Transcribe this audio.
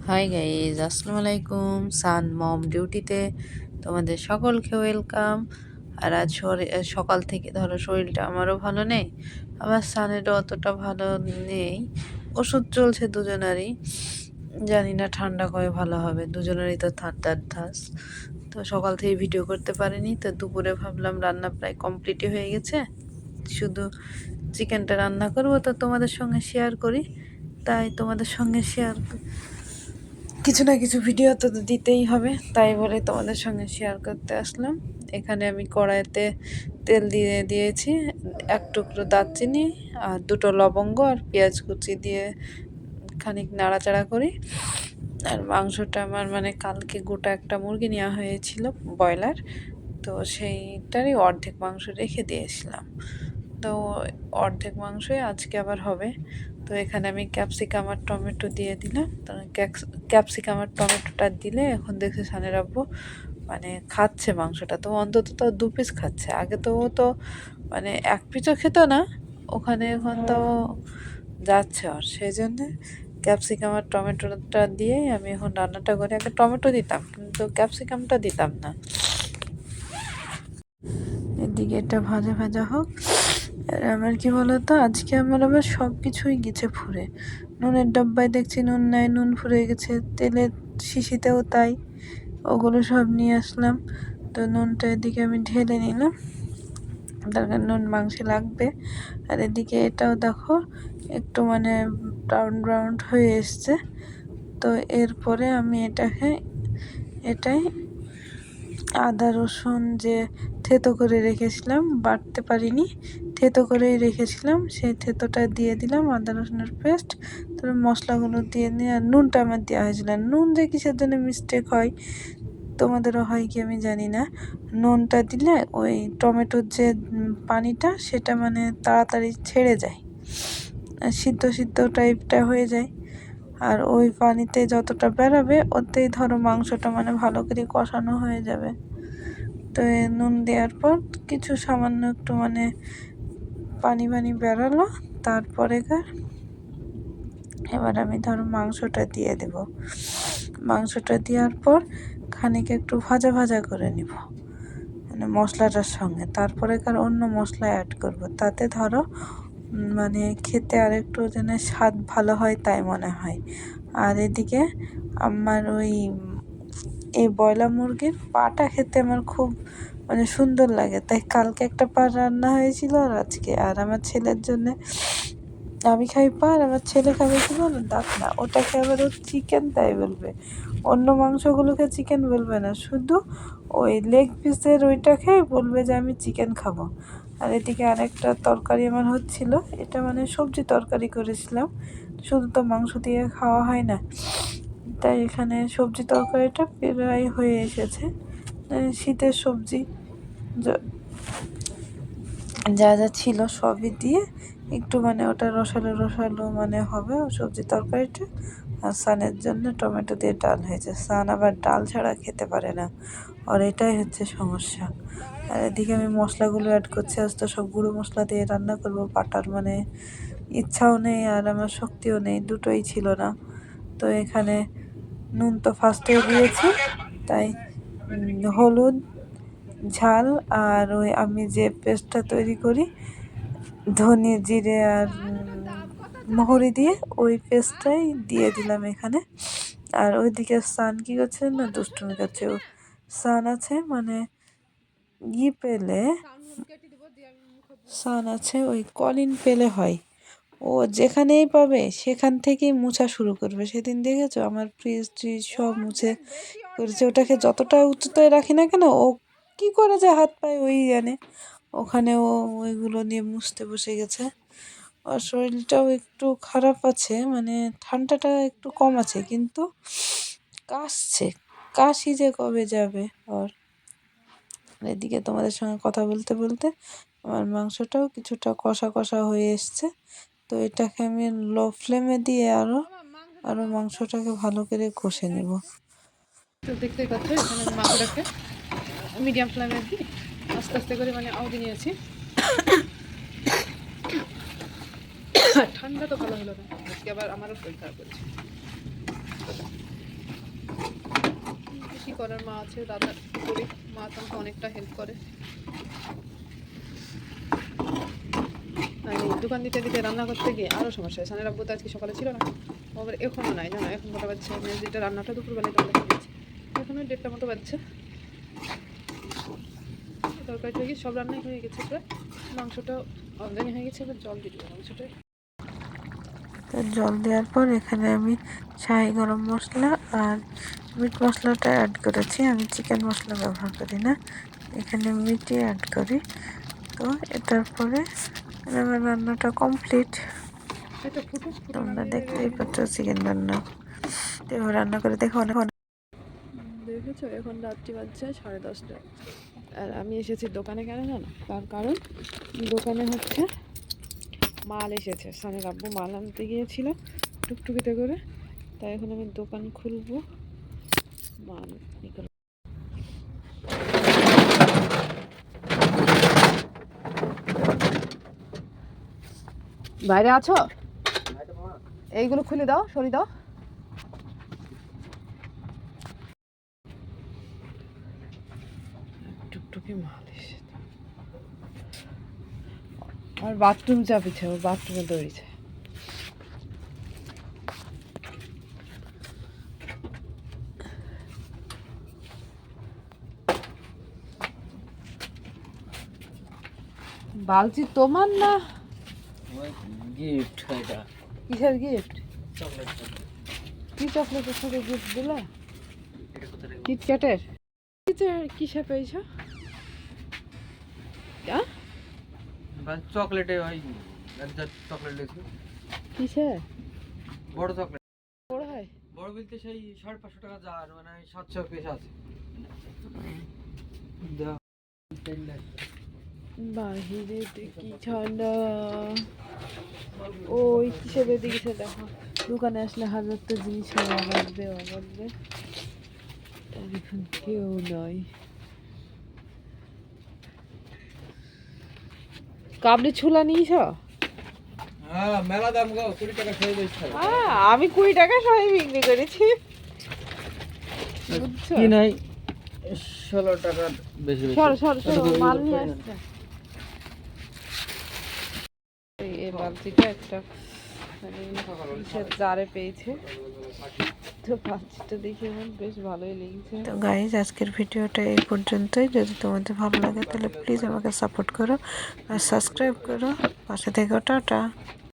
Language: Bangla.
হাই গাইজ, আসসালামু আলাইকুম। সান মম ডিউটিতে তোমাদের সকলকে ওয়েলকাম। আর আজ সকাল থেকে ধরো শরীরটা আমারও ভালো নেই, আবার সানেরও অতটা ভালো নেই। ওষুধ চলছে দুজনারই, জানি না ঠান্ডা কবে ভালো হবে। দুজনেরই তো ঠান্ডার ধাস। তো সকাল থেকে ভিডিও করতে পারিনি, তো দুপুরে ভাবলাম রান্না প্রায় কমপ্লিটই হয়ে গেছে, শুধু চিকেনটা রান্না করবো, তো তোমাদের সঙ্গে শেয়ার করি। তাই তোমাদের সঙ্গে কিছু না কিছু ভিডিও তো দিতেই হবে, তাই বলে তোমাদের সঙ্গে শেয়ার করতে আসলাম। এখানে আমি কড়াইতে তেল দিয়ে দিয়েছি, এক টুকরো দারচিনি আর দুটো লবঙ্গ আর পেঁয়াজ কুচি দিয়ে খানিক নাড়াচাড়া করি। আর মাংসটা আমার কালকে গোটা একটা মুরগি নেওয়া হয়েছিল, ব্রয়লার, তো সেইটারই অর্ধেক মাংস রেখে দিয়েছিলাম। তো অর্ধেক মাংসই আজকে আবার হবে। তো এখানে আমি ক্যাপসিকাম আর টমেটো দিয়ে দিলাম। তো ক্যাপসিকাম আর টমেটোটা দিলে এখন দেখছি সানের আব্বু খাচ্ছে মাংসটা, তো অন্তত তো 2 পিস খাচ্ছে। আগে তো ও তো 1 পিসও খেত না, ওখানে এখন তো যাচ্ছে ওর। সেই জন্যে ক্যাপসিকাম আর টমেটোটা দিয়েই আমি এখন রান্নাটা করি। আগে টমেটো দিতাম কিন্তু ক্যাপসিকামটা দিতাম না। এদিকে এটা ভাজা ভাজা হোক। আর আমার কি বলতো, আজকে আমার আবার সব কিছুই গেছে ফুরে। নুনের ডাব্বায় দেখছি নুন নাই, নুন ফুরে গেছে। তেলের শিশিতেও তাই, ওগুলো সব নিয়ে আসলাম। তো নুনটা এদিকে আমি ঢেলে নিলাম, দরকার নুন মাংসে লাগবে। আর এদিকে এটাও দেখো একটু ব্রাউন ব্রাউন হয়ে এসছে। তো এরপরে আমি এটাই আদা রসুন যে থেতো করে রেখেছিলাম, বাটতে পারিনি, থেতো করেই রেখেছিলাম, সেই থেতোটা দিয়ে দিলাম, আদা রসুনের পেস্ট। তারপর মশলাগুলো দিয়ে নিয়ে, আর নুনটা আমার দেওয়া হয়েছিল। নুন যে কিসের জন্য মিস্টেক হয়, তোমাদেরও হয় কি আমি জানি না। নুনটা দিলে ওই টমেটোর যে পানিটা, সেটা তাড়াতাড়ি ছেড়ে যায়, সিদ্ধ সিদ্ধ টাইপটা হয়ে যায়। আর ওই পানিতে যতটা বেরাবে, ওতেই ধরো মাংসটা ভালো করে কষানো হয়ে যাবে। তো নুন দেওয়ার পর কিছু সামান্য একটু পানি পানি বেরালো। তারপরে এবার আমি ধরো মাংসটা দিয়ে দেব। মাংসটা দেওয়ার পর খানিক একটু ভাজা ভাজা করে নিব মশলাটার সঙ্গে। তারপরে অন্য মশলা অ্যাড করব, তাতে ধরো খেতে আর একটু যেন স্বাদ ভালো হয়, তাই মনে হয়। আর এদিকে আমার এই ব্রয়লার মুরগির পাটা খেতে আমার খুব সুন্দর লাগে, তাই কালকে একটা পা রান্না হয়েছিল আর আজকে। আর আমার ছেলের জন্যে, আমি খাই পা আর আমার ছেলে খাবে কি বলো, দাঁত না, ওটাকে আবার ও চিকেন তাই বলবে, অন্য মাংসগুলোকে চিকেন বলবে না, শুধু ওই লেগ পিসের ওইটা খেয়ে বলবে যে আমি চিকেন খাবো। আর এদিকে আরেকটা তরকারি আমার হচ্ছিল, এটা সবজি তরকারি করেছিলাম, শুধু তো মাংস দিয়ে খাওয়া হয় না, তাই এখানে সবজি তরকারিটা প্রায় হয়ে এসেছে। শীতের সবজি যা যা ছিল সবই দিয়ে একটু ওটা রসালো রসালো হবে সবজি তরকারিটা। আর সানের জন্য টমেটো দিয়ে ডাল হয়েছে। সান আবার ডাল ছাড়া খেতে পারে না, আর এটাই হচ্ছে সমস্যা। আর এদিকে আমি মশলাগুলো অ্যাড করছি, আজ তো সব গুঁড়ো মশলা দিয়ে রান্না করবো, বাটার ইচ্ছাও নেই আর আমার শক্তিও নেই, দুটোই ছিল না। তো এখানে নুন তো ফার্স্টে দিয়েছি, তাই হলুদ, ঝাল আর ওই আমি যে পেস্টটা তৈরি করি ধনে জিরে আর মহরি দিয়ে, ওই পেস্টটাই দিয়ে দিলাম এখানে। আর ওইদিকে সান কি করছে না, দুষ্টুমি করছে। ও সান আছে পেলে, সান আছে ওই কলিং পেলে হয়, ও যেখানেই পাবে সেখান থেকেই মোছা শুরু করবে। সেদিন দেখেছো আমার ফ্রিজ ট্রিজ সব মুছে করেছে, ওটাকে যতটা উঁচুতায় রাখি না কেন, ও কি করে যে হাত পায় ওই জানে। ওখানে ও ওইগুলো নিয়ে মুছতে বসে গেছে। ওর শরীরটাও একটু খারাপ আছে, ঠান্ডাটা একটু কম আছে, কিন্তু কাশছে, কাশি যে কবে যাবে ওর। এদিকে তোমাদের সঙ্গে কথা বলতে বলতে আমার মাংসটাও কিছুটা কষা কষা হয়ে এসছে। তো এটাকে আমি লো ফ্লেমে দিয়ে আরও মাংসটাকে ভালো করে কষে নেব। তো দেখতেই পাচ্ছ এখানে আমি মাংসটাকে মিডিয়াম ফ্লেমে দিই, আস্তে আস্তে করে আউটি নিয়েছি। ঠান্ডা তো ভালো হলো না, আজকে আবার আমারও শরীর খারাপ হচ্ছে। করার, মা আছে, দাদা করি, মা তোমাকে অনেকটা হেল্প করে। আমি দোকান দিতে দিতে রান্না করতে গিয়ে আরও সমস্যা হয়। সানের আব্বু তো আজকে সকালে ছিল না, আবার এখনও নাই জানো, এখন কটা বাজছে, যেটা রান্নাটা দুপুরবেলায় তোমাদের দিয়েছে, এখনও 1:30 মতো বাজছে। তরকারিটা কি সব রান্নাই হয়ে গেছে প্রায়, মাংসটাও আমদানি হয়ে গেছে, এবার জল দিয়ে দেবো মাংসটায়। তো জল দেওয়ার পর এখানে আমি শাহি গরম মশলা আর মিট মশলাটা অ্যাড করেছি। আমি চিকেন মশলা ব্যবহার করি না, এখানে মিটই অ্যাড করি। তো এটার পরে আমার রান্নাটা কমপ্লিট। এটা ফুটো ফুটো তোমরা নামিয়ে দেখতেই পাচ্ছ চিকেন রান্না। তো এবার রান্না করে দেখো অনেক দেখেছো, এখন রাত্রি বাজছে 10:30। আর আমি এসেছি দোকানে, কেন জানো? তার কারণ দোকানে হচ্ছে মাল এসেছে, সানের আব্বু মাল আনতে গিয়েছিল টুকটুকিতে করে, তাই এখন আমি দোকান খুলবো, মাল নিকল। বাইরে আছো? এইগুলো খুলে দাও, সরি দাও। টুকটুকি মাল এসেছে। আর বাথরুম চাপিছে, ও বাথরুমে দৌড়িয়েছে। বালতি তোমার না? গিফট এটা। কিসের গিফট? চকলেট। কি চকলেটের সাথে গিফট দিলা? এটা কোথা থেকে? কিটক্যাটের? কিসে পেয়েছো? বাস চকলেটে ওই একটা চকলেট লেখি। কিসে? বড় চকলেট। বড় হয়? বড় বলতে সেই 550 টাকা জার, মানে 700 পিস আছে। দাও। বাহিরে কি ঠান্ডা! ওই কিসের দিকে দেখো, দোকানে আসলে হাজারটা জিনিস অর্ডার দে। এখন কেউ নয়। কাবলি ছুলা নিয়েছ? হ্যাঁ, মেলা দাম গো, 20 টাকা সই দিচ্ছে। আমি 20 টাকা সবাই বিক্রি করেছি, বুঝছো? কি নাই 16 টাকা বেশি বেশি। সর মাল নিয়ে আসছে। এই বালতিটা একটা মানে কিসের জারে পেয়েছে, তো বালতিটা দেখে আমার বেশ ভালোই লেগেছে। তো গাইজ আজকের ভিডিওটা এই পর্যন্তই। যদি তোমাদের ভালো লাগে তাহলে প্লিজ আমাকে সাপোর্ট করো আর সাবস্ক্রাইব করো, পাশে থেকো। টাটা।